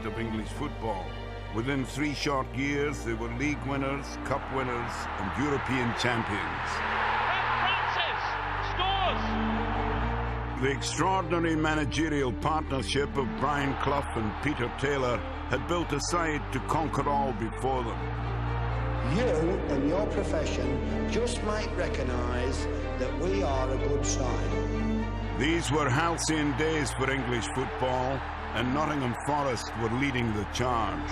twilight of English football. Within 3 short years, they were league winners, cup winners, and European champions. Francis scores! The extraordinary managerial partnership of Brian Clough and Peter Taylor had built a side to conquer all before them. You and your profession just might recognise that we are a good side. These were halcyon days for English football, and Nottingham Forest were leading the charge.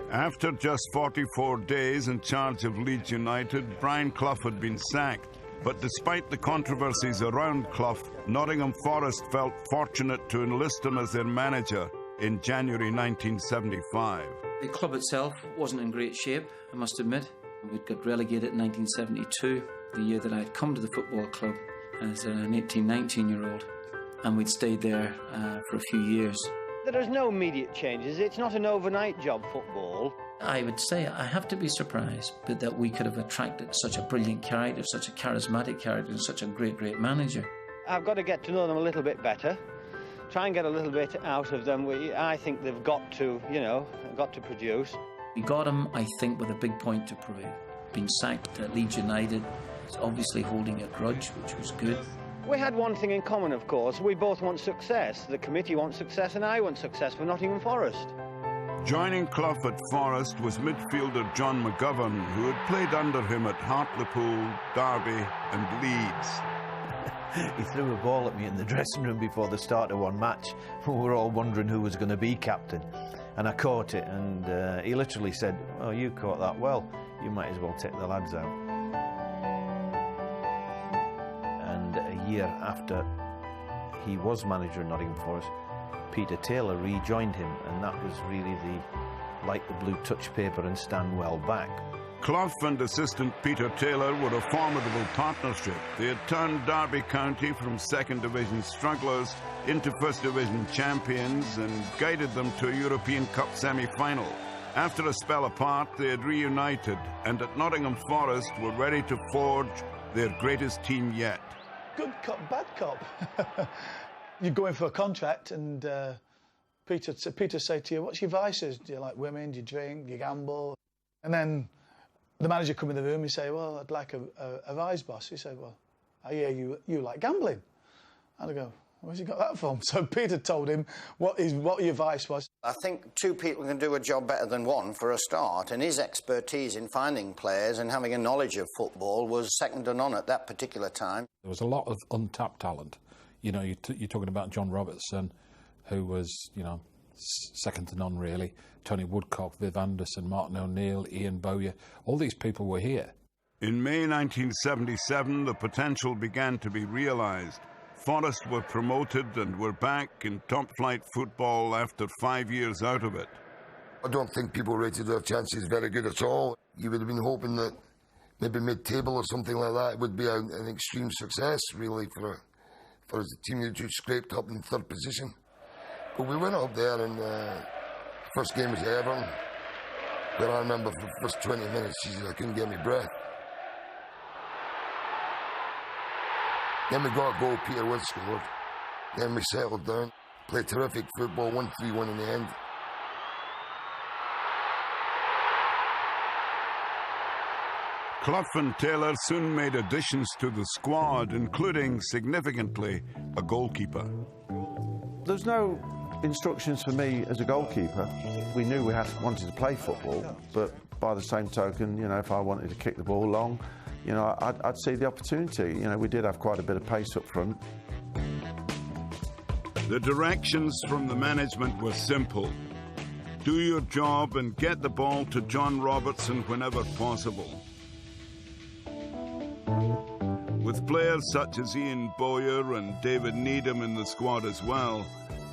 After just 44 days in charge of Leeds United, Brian Clough had been sacked. But despite the controversies around Clough, Nottingham Forest felt fortunate to enlist him as their manager in January 1975. The club itself wasn't in great shape, I must admit. We'd got relegated in 1972, the year that I'd come to the football club as an 18, 19-year-old, and we'd stayed there for a few years. There is no immediate changes. It's not an overnight job, football. I would say I have to be surprised but that we could have attracted such a brilliant character, such a charismatic character, and such a great manager. I've got to get to know them a little bit better, try and get a little bit out of them. I think they've got to, got to produce. We got him, I think, with a big point to prove. Being sacked at Leeds United, is obviously holding a grudge, which was good. We had one thing in common, of course. We both want success. The committee wants success and I want success for Nottingham Forest. Joining Clough at Forest was midfielder John McGovern, who had played under him at Hartlepool, Derby and Leeds. He threw a ball at me in the dressing room before the start of one match. We were all wondering who was going to be captain. And I caught it, and he literally said, "Oh, you caught that well. You might as well take the lads out." And a year after he was manager of Nottingham Forest, Peter Taylor rejoined him, and that was really like the blue touch paper and stand well back. Clough and assistant Peter Taylor were a formidable partnership. They had turned Derby County from second division strugglers into first division champions and guided them to a European Cup semi-final. After a spell apart, they had reunited, and at Nottingham Forest were ready to forge their greatest team yet. Good cop, bad cop. You go in for a contract and Peter say to you, "What's your vices? Do you like women? Do you drink? Do you gamble?" And then the manager come in the room, he say, "Well, I'd like a vice, boss." He said, "Well, I hear you like gambling." And I go, "Where's he got that from?" So Peter told him what your vice was. I think two people can do a job better than one for a start, and his expertise in finding players and having a knowledge of football was second to none at that particular time. There was a lot of untapped talent. You know, you're talking about John Robertson, who was, second to none really. Tony Woodcock, Viv Anderson, Martin O'Neill, Ian Bowyer, all these people were here. In May 1977, the potential began to be realised. Forest were promoted and were back in top-flight football after 5 years out of it. I don't think people rated their chances very good at all. You would have been hoping that maybe mid-table or something like that would be an extreme success, really, for a team that just scraped up in third position. But we went up there, and first game was Everton, where I remember for the first 20 minutes, I couldn't get my breath. Then we got a goal, Peter Wood scored. Then we settled down, played terrific football, won 3-1 in the end. Clough and Taylor soon made additions to the squad, including, significantly, a goalkeeper. There's no instructions for me as a goalkeeper. We knew we wanted to play football, but by the same token, if I wanted to kick the ball long, I'd see the opportunity. We did have quite a bit of pace up front. The directions from the management were simple. Do your job and get the ball to John Robertson whenever possible. With players such as Ian Bowyer and David Needham in the squad as well,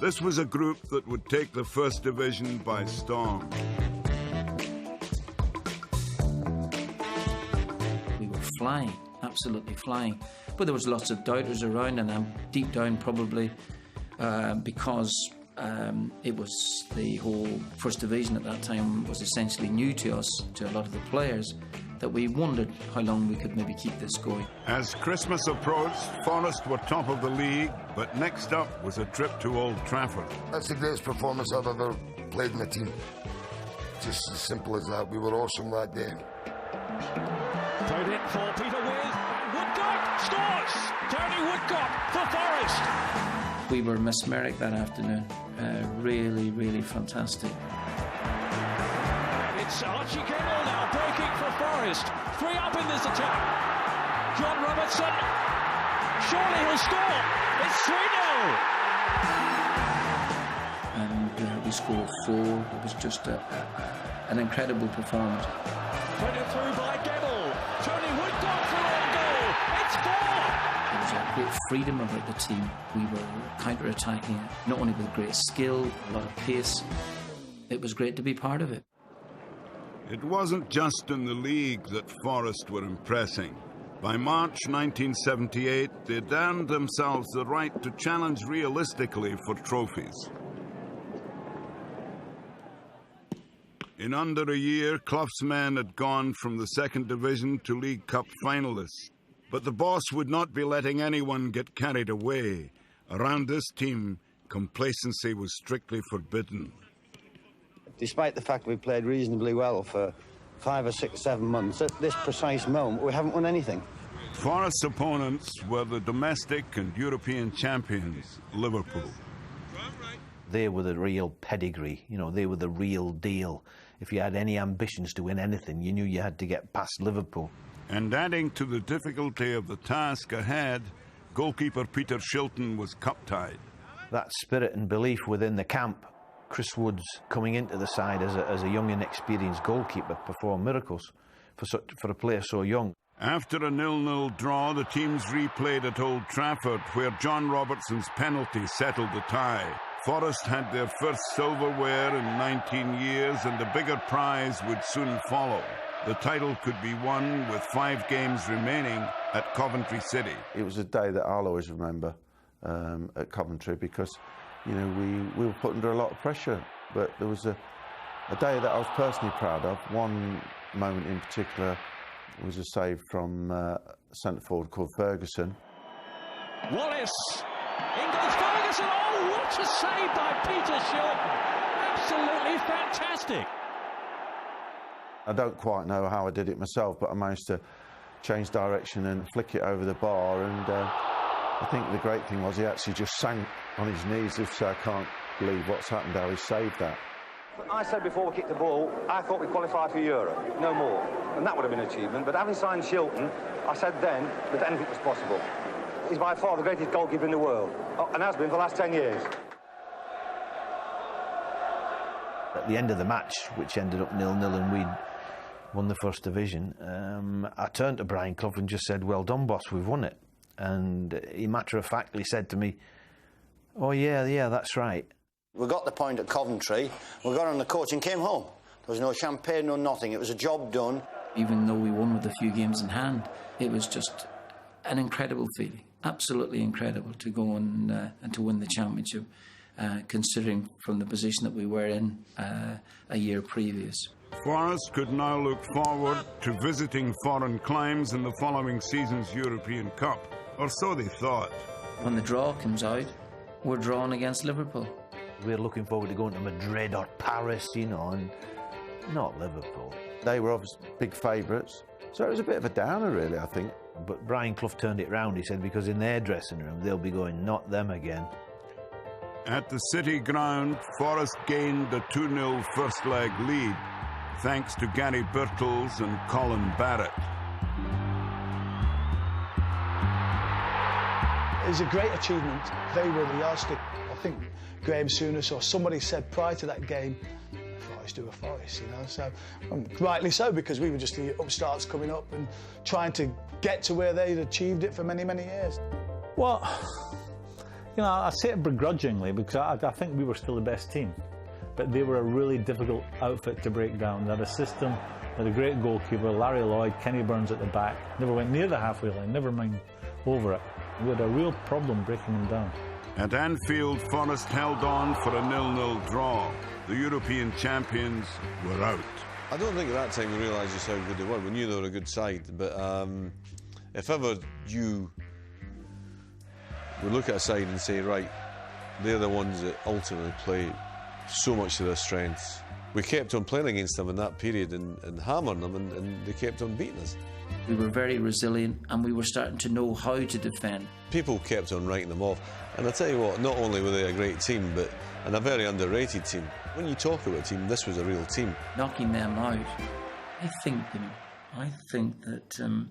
This was a group that would take the First Division by storm. We were flying, absolutely flying. But there was lots of doubters around, and I'm deep down probably because it was the whole First Division at that time was essentially new to us, to a lot of the players, that we wondered how long we could maybe keep this going. As Christmas approached, Forest were top of the league, but next up was a trip to Old Trafford. That's the greatest performance I've ever played in the team. Just as simple as that. We were awesome that day. Played in for Peter With, and Woodcock scores! Tony Woodcock for Forest. We were mesmeric that afternoon. Really, really fantastic. It's Archie Kemmell now breaking for Forest. 3 up in this attack. John Robertson. Surely he'll score. It's 3-0. And we scored 4. It was just an incredible performance. Put it through by Kemmell. Tony Woodcock for own goal. It's 4. There was a great freedom about the team. We were counter-attacking it, not only with great skill, a lot of pace. It was great to be part of it. It wasn't just in the league that Forest were impressing. By March 1978, they'd earned themselves the right to challenge realistically for trophies. In under a year, Clough's men had gone from the Second Division to League Cup finalists. But the boss would not be letting anyone get carried away. Around this team, complacency was strictly forbidden. Despite the fact we played reasonably well for 5 or 6, 7 months, at this precise moment, we haven't won anything. Forest's opponents were the domestic and European champions, Liverpool. They were the real pedigree, you know, they were the real deal. If you had any ambitions to win anything, you knew you had to get past Liverpool. And adding to the difficulty of the task ahead, goalkeeper Peter Shilton was cup-tied. That spirit and belief within the camp, Chris Wood's coming into the side as a young, inexperienced goalkeeper performed miracles for a player so young. After a 0-0 draw, the teams replayed at Old Trafford, where John Robertson's penalty settled the tie. Forest had their first silverware in 19 years, and the bigger prize would soon follow. The title could be won with 5 games remaining at Coventry City. It was a day that I'll always remember at Coventry because, you know, we were put under a lot of pressure. But there was a day that I was personally proud of. One moment in particular was a save from centre forward called Ferguson. Wallace. In goes Ferguson. Oh, what a save by Peter Shilton. Absolutely fantastic. I don't quite know how I did it myself, but I managed to change direction and flick it over the bar. And I think the great thing was he actually just sank on his knees. If so, I can't believe what's happened, how he saved that. I said before we kicked the ball, I thought we'd qualify for Europe, no more. And that would have been an achievement. But having signed Shilton, I said then that anything was possible. He's by far the greatest goalkeeper in the world, and has been for the last 10 years. At the end of the match, which ended up 0-0 and we'd won the First Division, I turned to Brian Clough and just said, "Well done, boss, we've won it." And he matter-of-factly said to me, "Oh, yeah, that's right." We got the point at Coventry, we got on the coach and came home. There was no champagne, no nothing. It was a job done. Even though we won with a few games in hand, it was just an incredible feeling. Absolutely incredible to go and to win the championship, considering from the position that we were in a year previous. Forest could now look forward to visiting foreign climes in the following season's European Cup, or so they thought. When the draw comes out, we're drawn against Liverpool. We're looking forward to going to Madrid or Paris, you know, and not Liverpool. They were obviously big favourites, so it was a bit of a downer, really, I think. But Brian Clough turned it round. He said, because in their dressing room, they'll be going, "Not them again." At the City ground, Forest gained a 2-0 first leg lead, thanks to Gary Birtles and Colin Barrett. It's a great achievement. They were the yardstick. I think Graham Souness or somebody said prior to that game, Forest do a Forest, you know, so rightly so, because we were just the upstarts coming up and trying to get to where they'd achieved it for many, many years. Well, You know, I say it begrudgingly because I think we were still the best team. But they were a really difficult outfit to break down. They had a system, they had a great goalkeeper, Larry Lloyd, Kenny Burns at the back. Never went near the halfway line, never mind over it. We had a real problem breaking them down. At Anfield, Forest held on for a 0-0 draw. The European champions were out. I don't think at that time we realised just how good they were. We knew they were a good side, but if ever you would look at a side and say, right, they're the ones that ultimately play so much to their strengths. We kept on playing against them in that period and hammering them, and they kept on beating us. We were very resilient, and we were starting to know how to defend. People kept on writing them off, and I tell you what, not only were they a great team, but and a very underrated team. When you talk about a team, this was a real team. Knocking them out, I think that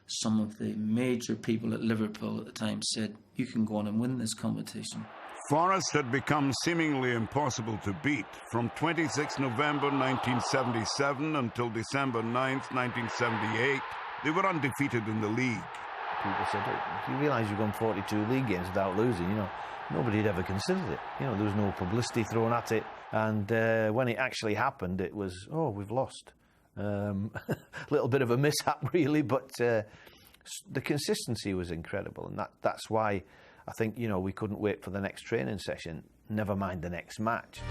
some of the major people at Liverpool at the time said, you can go on and win this competition. Forest had become seemingly impossible to beat. From 26 November 1977 until December 9th, 1978, they were undefeated in the league. People said, do you realise you've won 42 league games without losing? You know, nobody had ever considered it. You know, there was no publicity thrown at it. And when it actually happened, it was, oh, we've lost. A little bit of a mishap, really, but the consistency was incredible. And that's why I think, you know, we couldn't wait for the next training session, never mind the next match.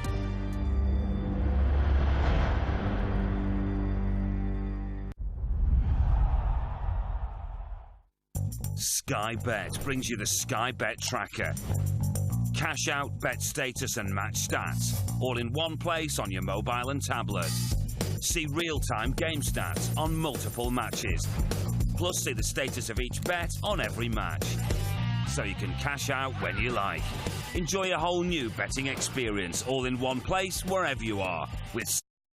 Sky Bet brings you the Sky Bet Tracker. Cash out, bet status and match stats, all in one place on your mobile and tablet. See real-time game stats on multiple matches. Plus see the status of each bet on every match. So you can cash out when you like. Enjoy a whole new betting experience all in one place wherever you are with